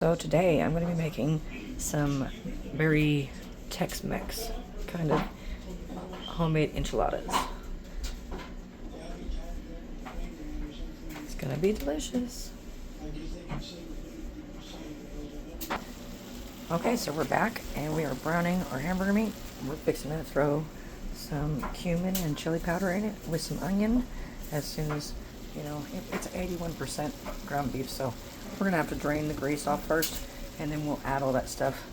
So today I'm going to be making some very Tex-Mex kind of homemade enchiladas. It's going to be delicious. Okay, so we're back and we are browning our hamburger meat. We're fixing to throw some cumin and chili powder in it with some onion as soon as, it's 81% ground beef, so we're going to have to drain the grease off first and then we'll add all that stuff.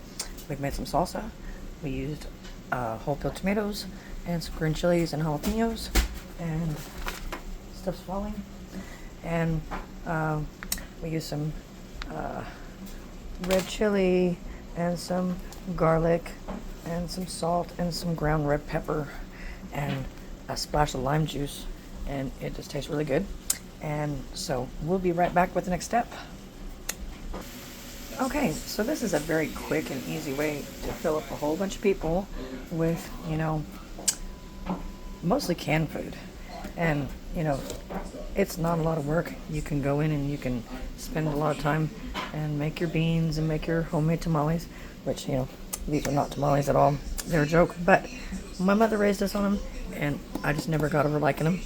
We've made some salsa. We used whole peeled tomatoes and some green chilies and jalapenos, and stuff's falling. And we used some red chili and some garlic and some salt and some ground red pepper and a splash of lime juice, and it just tastes really good. And so we'll be right back with the next step. Okay, so this is a very quick and easy way to fill up a whole bunch of people with, mostly canned food. And, it's not a lot of work. You can go in and you can spend a lot of time and make your beans and make your homemade tamales, which, these are not tamales at all. They're a joke, but my mother raised us on them, and I just never got over liking them.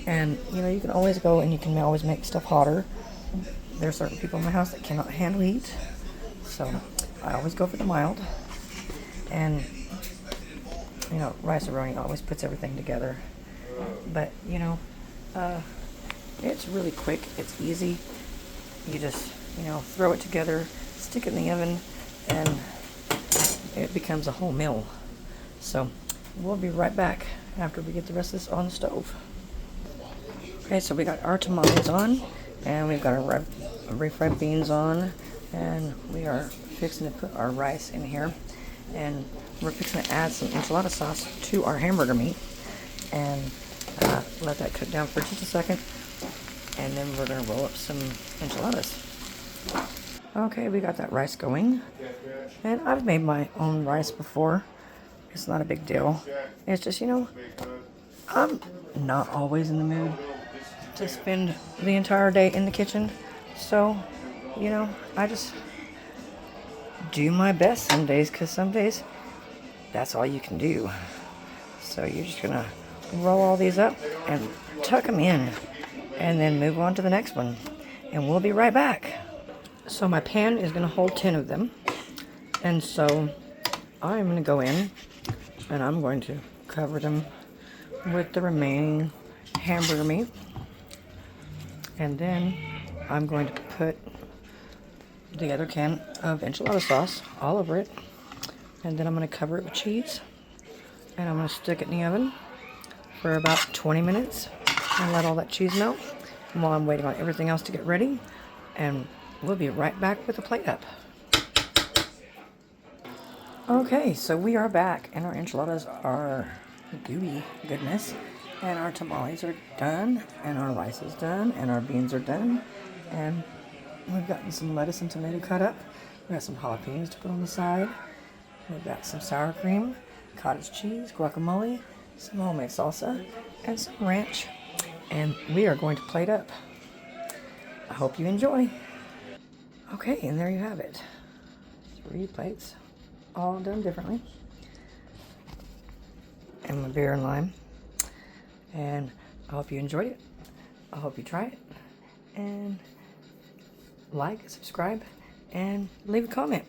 And, you can always go and you can always make stuff hotter. There are certain people in my house that cannot handle heat, so I always go for the mild. And, rice-a-roni always puts everything together. But, it's really quick. It's easy. You just, throw it together, stick it in the oven, and it becomes a whole meal. So we'll be right back after we get the rest of this on the stove. Okay, so we got our tamales on, and we've got our refried beans on, and we are fixing to put our rice in here, and we're fixing to add some enchilada sauce to our hamburger meat, and let that cook down for just a second, and then we're going to roll up some enchiladas. Okay, we got that rice going, and I've made my own rice before. It's not a big deal. It's just, I'm not always in the mood to spend the entire day in the kitchen, so I just do my best some days, because some days that's all you can do. So you're just gonna roll all these up and tuck them in and then move on to the next one, and we'll be right back. So my pan is gonna hold 10 of them, and so I'm gonna go in and I'm going to cover them with the remaining hamburger meat. And then I'm going to put the other can of enchilada sauce all over it. And then I'm going to cover it with cheese. And I'm going to stick it in the oven for about 20 minutes and let all that cheese melt while I'm waiting on everything else to get ready. And we'll be right back with the plate up. Okay, so we are back, and our enchiladas are gooey goodness. And our tamales are done, and our rice is done, and our beans are done, and we've gotten some lettuce and tomato cut up. We've got some jalapenos to put on the side. We've got some sour cream, cottage cheese, guacamole, some homemade salsa, and some ranch. And we are going to plate up. I hope you enjoy. Okay, and there you have it. 3 plates, all done differently. And my beer and lime. And I hope you enjoyed it. I hope you try it. And like, subscribe, and leave a comment.